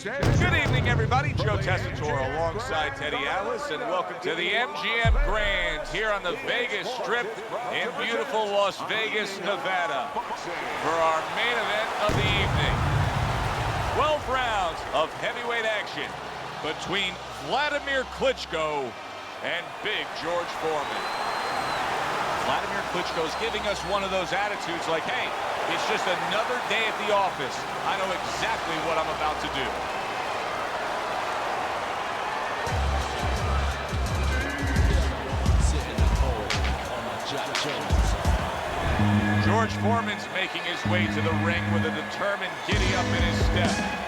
Good evening, everybody. Joe Tessitore alongside Teddy Atlas, and welcome to the MGM Grand here on the Vegas Strip in beautiful Las Vegas, Nevada, for our main event of the evening. 12 rounds of heavyweight action between Wladimir Klitschko and Big George Foreman. Wladimir Klitschko's giving us one of those attitudes like, hey, it's just another day at the office. I know exactly what I'm about to do. George Foreman's making his way to the ring with a determined giddy-up in his step.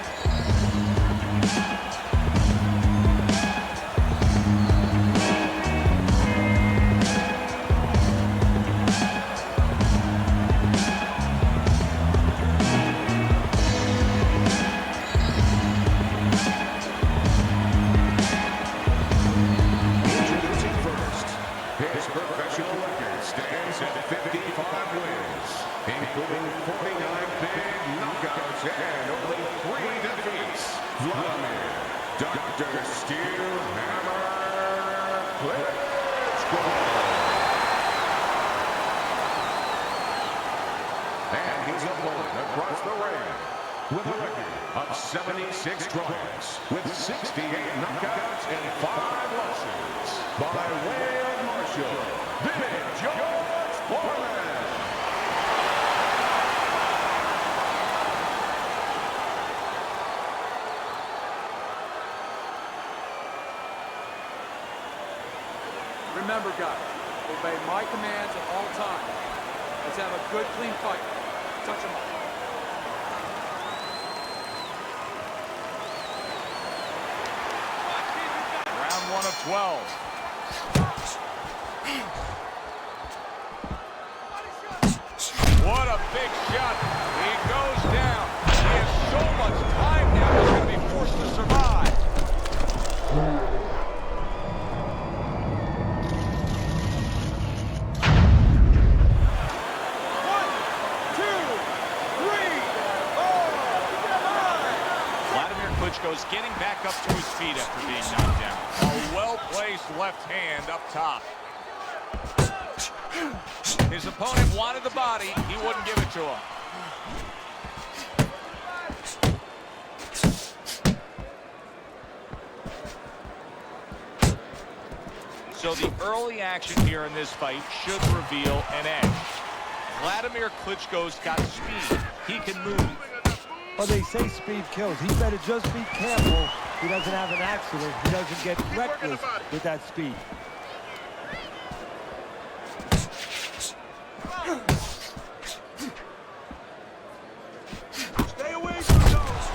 His professional record stands at 55 wins, including 49 big knockouts and only 3 defeats. Wladimir, Dr. Steel Hammer Klitschko. And his opponent across the ring with a record of 76 draws, with 68 knockouts and 5 losses, by way of Big George Foreman. Remember, guys, obey my commands at all times. Let's have a good, clean fight. Touch him up. Round 1 of 12. What a big shot. He goes down. He has so much time now, he's going to be forced to survive. 1, 2, 3. Wladimir Klitschko's getting back up to his feet after being knocked down. A well-placed left hand up top. His opponent wanted the body. He wouldn't give it to him. So the early action here in this fight should reveal an edge. Wladimir Klitschko's got speed. He can move. Well, they say speed kills. He better just be careful he doesn't have an accident. He doesn't get reckless with that speed. Stay away from those.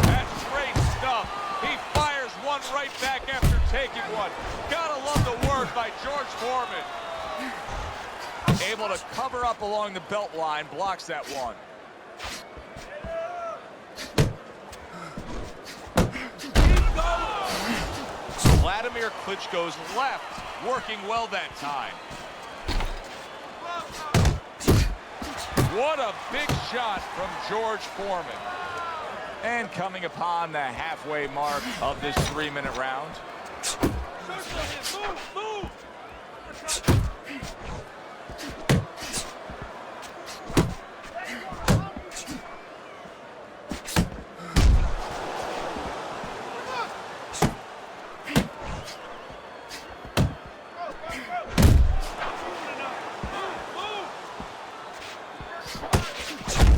That's great stuff. He fires one right back after taking one. Gotta love the work by George Foreman. Able to cover up along the belt line, blocks that one. Wladimir Klitschko's left working well that time. What a big shot from George Foreman. And coming upon the halfway mark of this 3-minute round. Move.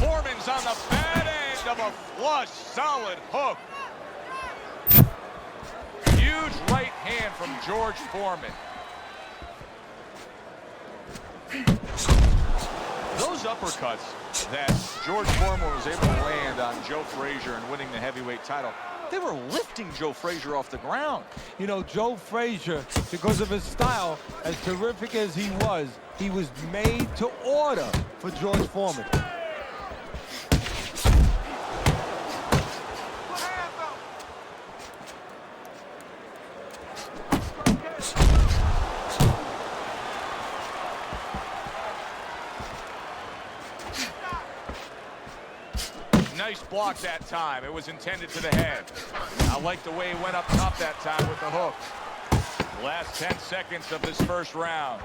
Foreman's on the bad end of a flush, solid hook. Huge right hand from George Foreman. Those uppercuts that George Foreman was able to land on Joe Frazier and winning the heavyweight title, they were lifting Joe Frazier off the ground. You know, Joe Frazier, because of his style, as terrific as he was made to order for George Foreman. Nice block that time. It was intended to the head. I like the way he went up top that time with the hook. Last 10 seconds of this first round.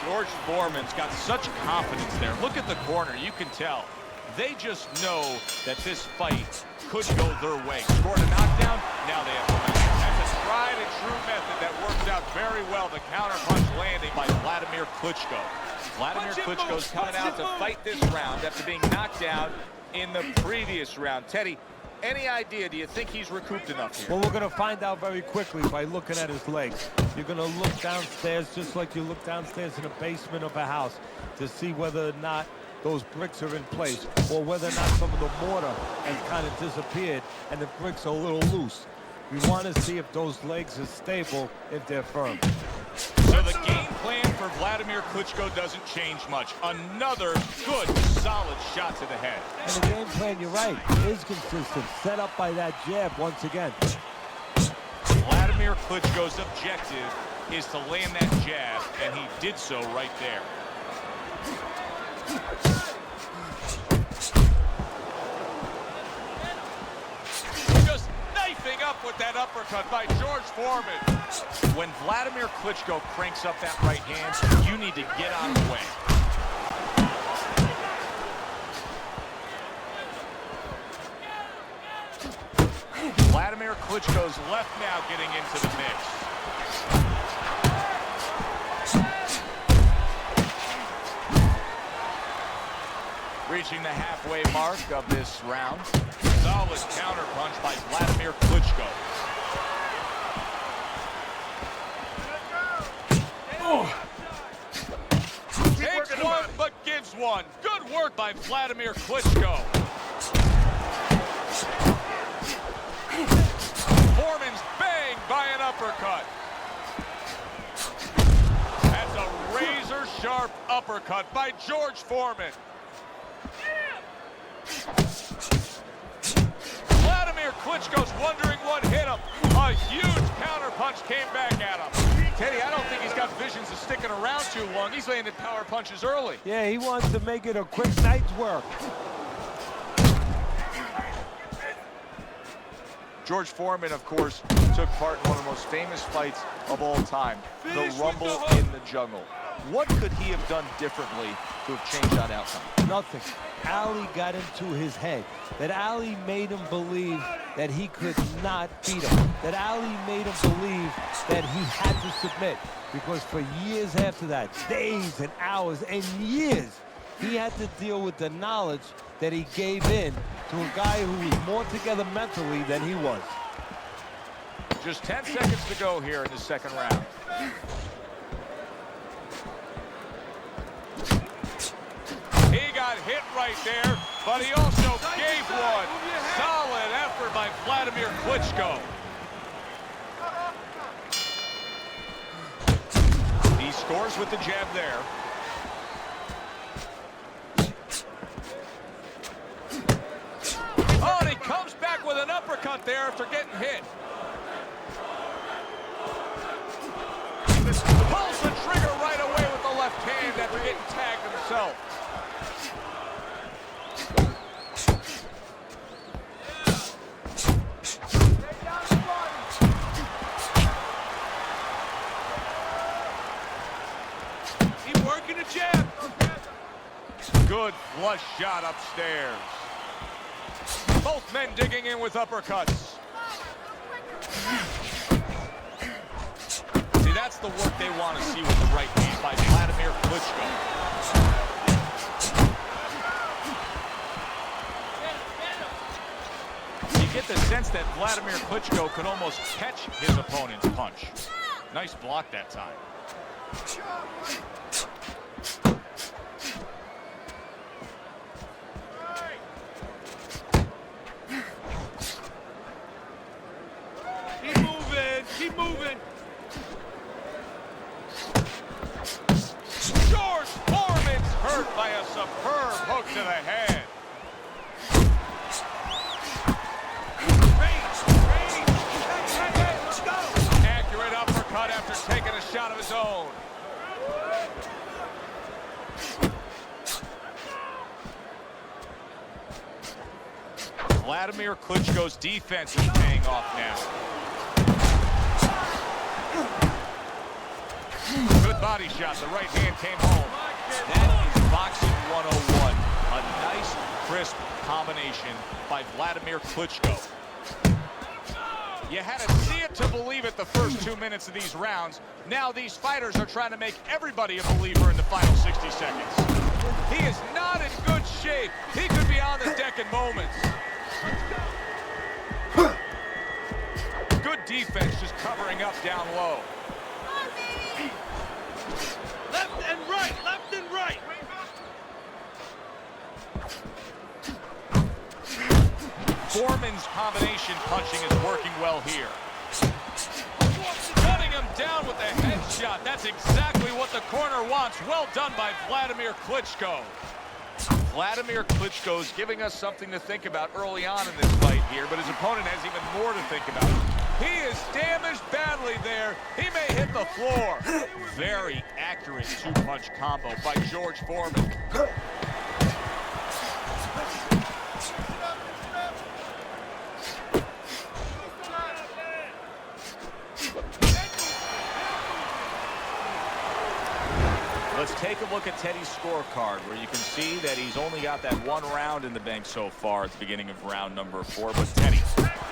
George Foreman's got such confidence there. Look at the corner. You can tell. They just know that this fight could go their way. Scored a knockdown. Now they have momentum. That's a tried and true method that works out very well. The counterpunch landing by Wladimir Klitschko. Vladimir Klitschko's coming out to fight this round after being knocked down in the previous round. Teddy, any idea? Do you think he's recouped enough here? Well, we're going to find out very quickly by looking at his legs. You're going to look downstairs just like you look downstairs in the basement of a house to see whether or not those bricks are in place or whether or not some of the mortar has kind of disappeared and the bricks are a little loose. We want to see if those legs are stable, if they're firm. So the game plan for Wladimir Klitschko doesn't change much. Another good, solid shot to the head. And the game plan, you're right, is consistent. Set up by that jab once again. Wladimir Klitschko's objective is to land that jab, and he did so right there. Just knifing up with that uppercut by George Foreman. When Wladimir Klitschko cranks up that right hand, you need to get out of the way. Wladimir Klitschko's left now getting into the mix. Reaching the halfway mark of this round. Solid counterpunch by Wladimir Klitschko. Takes one, but gives one. Good work by Wladimir Klitschko. Foreman's banged by an uppercut. That's a razor-sharp uppercut by George Foreman. Wladimir Klitschko's wondering what hit him. A huge counterpunch came back at him. Teddy, I don't think he's got visions of sticking around too long. He's landing power punches early. Yeah, he wants to make it a quick night's work. George Foreman, of course, took part in one of the most famous fights of all time, the Rumble in the Jungle. What could he have done differently to have changed that outcome? Nothing. Ali got into his head. That Ali made him believe that he could not beat him. That Ali made him believe that he had to submit. Because for years after that, days and hours and years, he had to deal with the knowledge that he gave in to a guy who was more together mentally than he was. Just 10 seconds to go here in the second round. He got hit right there, but he also gave one. Solid effort by Wladimir Klitschko. He scores with the jab there. Oh, and he comes back with an uppercut there after getting hit. Pulls the trigger right away with the left hand after getting tagged himself. He's working a jab. Good flush shot upstairs. Both men digging in with uppercuts. See, that's the work they want to see with the right hand by Wladimir Klitschko. You get the sense that Wladimir Klitschko could almost catch his opponent's punch. Nice block that time. Keep moving. George Foreman's hurt by a superb hook to the head. Range. Let's go. Accurate uppercut after shot of his own. Wladimir Klitschko's defense is paying off now. Good body shot. The right hand came home. That is boxing 101. A nice, crisp combination by Wladimir Klitschko. You had to see it to believe it the first 2 minutes of these rounds. Now these fighters are trying to make everybody a believer in the final 60 seconds. He is not in good shape. He could be on the deck in moments. Good defense just covering up down low. Left and right, left and right. Foreman's combination punching is working well here. Cutting him down with a headshot. That's exactly what the corner wants. Well done by Wladimir Klitschko. Wladimir Klitschko's giving us something to think about early on in this fight here, but his opponent has even more to think about. He is damaged badly there. He may hit the floor. Very accurate two-punch combo by George Foreman. Let's take a look at Teddy's scorecard, where you can see that he's only got that one round in the bank so far at the beginning of round number 4. But Teddy,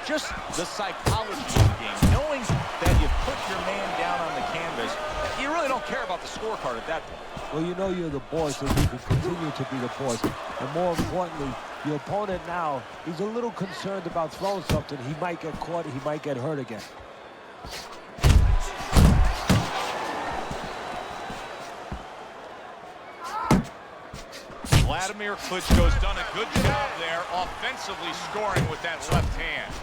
just the psychology of the game, knowing that you put your man down on the canvas, you really don't care about the scorecard at that point. Well, you know you're the boss, and you can continue to be the boss. And more importantly, your opponent now, he's a little concerned about throwing something. He might get caught, he might get hurt again. Wladimir Klitschko's done a good job there, offensively scoring with that left hand.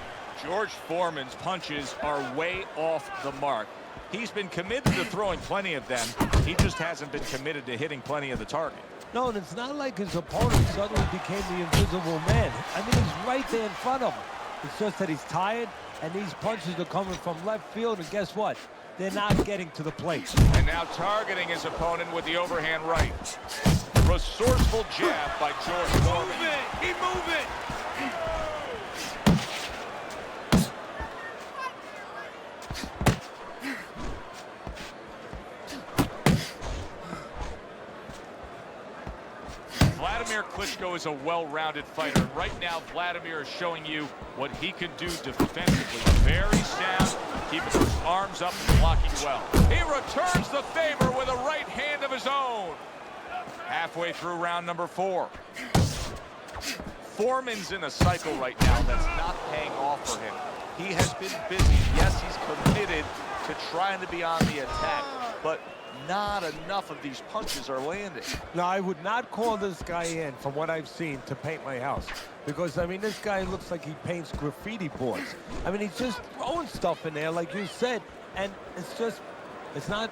George Foreman's punches are way off the mark. He's been committed to throwing plenty of them. He just hasn't been committed to hitting plenty of the target. No, and it's not like his opponent suddenly became the invisible man. I mean, he's right there in front of him. It's just that he's tired, and these punches are coming from left field, and guess what? They're not getting to the plate. And now targeting his opponent with the overhand right. Resourceful jab by George Foreman. Keep moving. Wladimir Klitschko is a well-rounded fighter. Right now, Wladimir is showing you what he can do defensively. Very sound, keeping those arms up and blocking well. He returns the favor with a right hand of his own. Halfway through round number 4. Foreman's in a cycle right now that's not paying off for him. He has been busy. Yes, he's committed to trying to be on the attack, but not enough of these punches are landing. No, I would not call this guy in, from what I've seen, to paint my house. Because, I mean, this guy looks like he paints graffiti boards. I mean, he's just throwing stuff in there, like you said, and it's just, it's not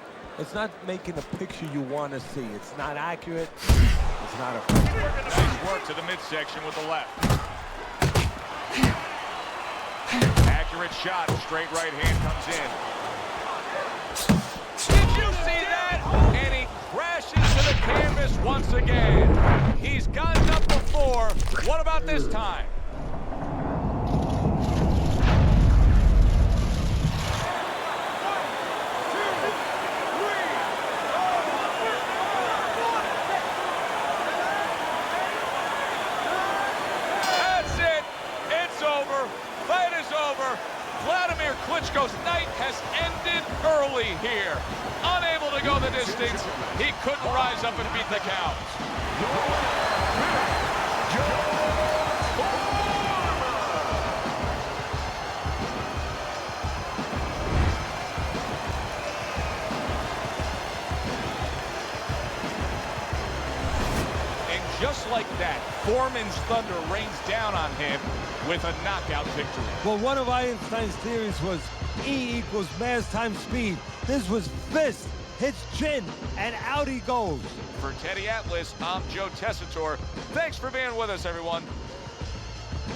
making a picture you want to see. It's not accurate. It's not effective. Nice work to the midsection with the left. Accurate shot. Straight right hand comes in. Did you see that? And he crashes to the canvas once again. He's gotten up before. What about this time? Wladimir Klitschko's night has ended early here. Unable to go the distance, he couldn't rise up and beat the count. And just like that, Foreman's thunder rains down on him with a knockout victory. Well, one of Einstein's theories was E equals mass times speed. This was fist, hits chin, and out he goes. For Teddy Atlas, I'm Joe Tessitore. Thanks for being with us, everyone.